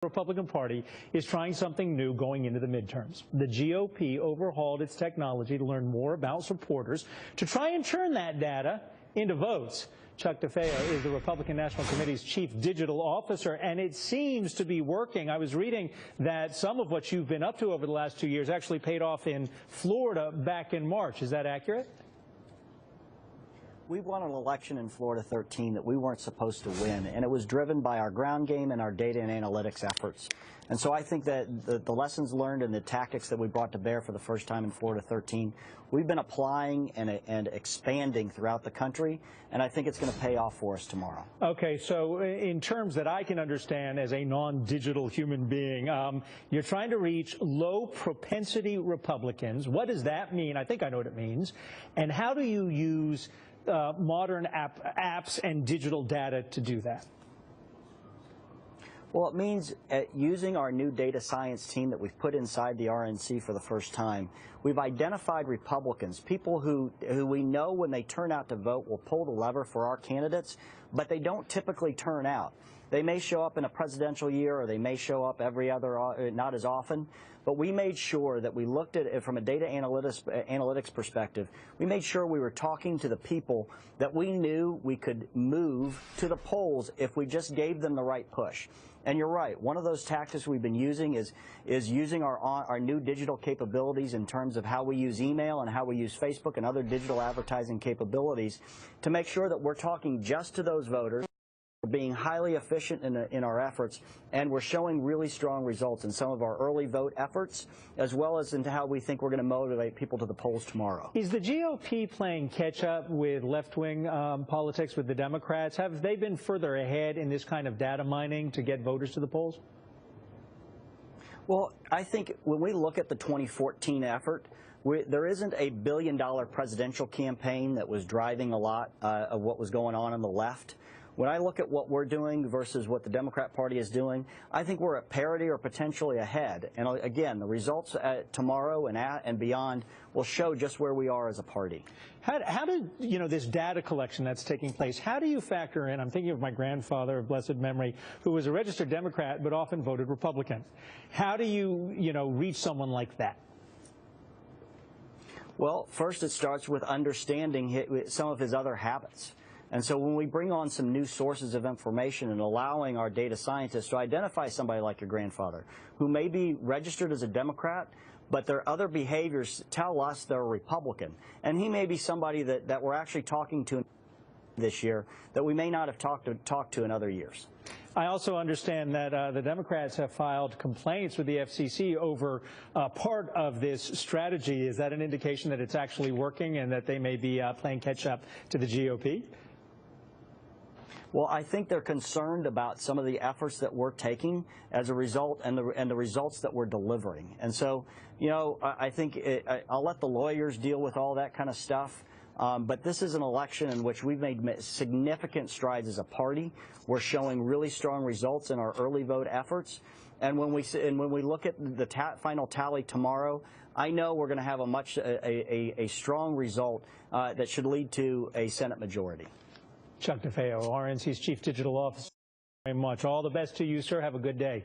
The Republican Party is trying something new going into the midterms. The GOP overhauled its technology to learn more about supporters to try and turn that data into votes. Chuck DeFeo is the Republican National Committee's chief digital officer, and it seems to be working. I was reading that some of what you've been up to over the last 2 years actually paid off in Florida back in March. Is that accurate? We won an election in Florida 13 that we weren't supposed to win, and it was driven by our ground game and our data and analytics efforts. And so I think that the lessons learned and the tactics that we brought to bear for the first time in Florida 13, we've been applying and expanding throughout the country, and I think it's going to pay off for us tomorrow. Okay, so in terms that I can understand as a non-digital human being, you're trying to reach low-propensity Republicans. What does that mean? I think I know what it means. And how do you use modern apps and digital data to do that? Well, it means using our new data science team that we've put inside the RNC for the first time. We've identified Republicans, people who we know when they turn out to vote will pull the lever for our candidates, but they don't typically turn out. They may show up in a presidential year, or they may show up every other, not as often. But we made sure that we looked at it from a data analytics perspective. We made sure we were talking to the people that we knew we could move to the polls if we just gave them the right push. And you're right. One of those tactics we've been using is using our new digital capabilities in terms of how we use email and how we use Facebook and other digital advertising capabilities to make sure that we're talking just to those voters. We're being highly efficient in our efforts, and we're showing really strong results in some of our early vote efforts, as well as into how we think we're going to motivate people to the polls tomorrow. Is the GOP playing catch-up with left-wing politics with the Democrats? Have they been further ahead in this kind of data mining to get voters to the polls? Well, I think when we look at the 2014 effort, there isn't a billion-dollar presidential campaign that was driving a lot of what was going on the left. When I look at what we're doing versus what the Democrat Party is doing, I think we're at parity or potentially ahead. And again, the results tomorrow and beyond will show just where we are as a party. How did, this data collection that's taking place, how do you factor in, I'm thinking of my grandfather of blessed memory, who was a registered Democrat but often voted Republican. How do you, reach someone like that? Well, first it starts with understanding some of his other habits. And so when we bring on some new sources of information and allowing our data scientists to identify somebody like your grandfather who may be registered as a Democrat, but their other behaviors tell us they're a Republican. And he may be somebody that we're actually talking to this year that we may not have talked to in other years. I also understand that the Democrats have filed complaints with the FCC over part of this strategy. Is that an indication that it's actually working and that they may be playing catch-up to the GOP? Well, I think they're concerned about some of the efforts that we're taking as a result and the results that we're delivering. And so, I think I'll let the lawyers deal with all that kind of stuff. But this is an election in which we've made significant strides as a party. We're showing really strong results in our early vote efforts. And when we look at the final tally tomorrow, I know we're going to have a strong result that should lead to a Senate majority. Chuck DeFeo, RNC's Chief Digital Officer, very much. All the best to you, sir. Have a good day.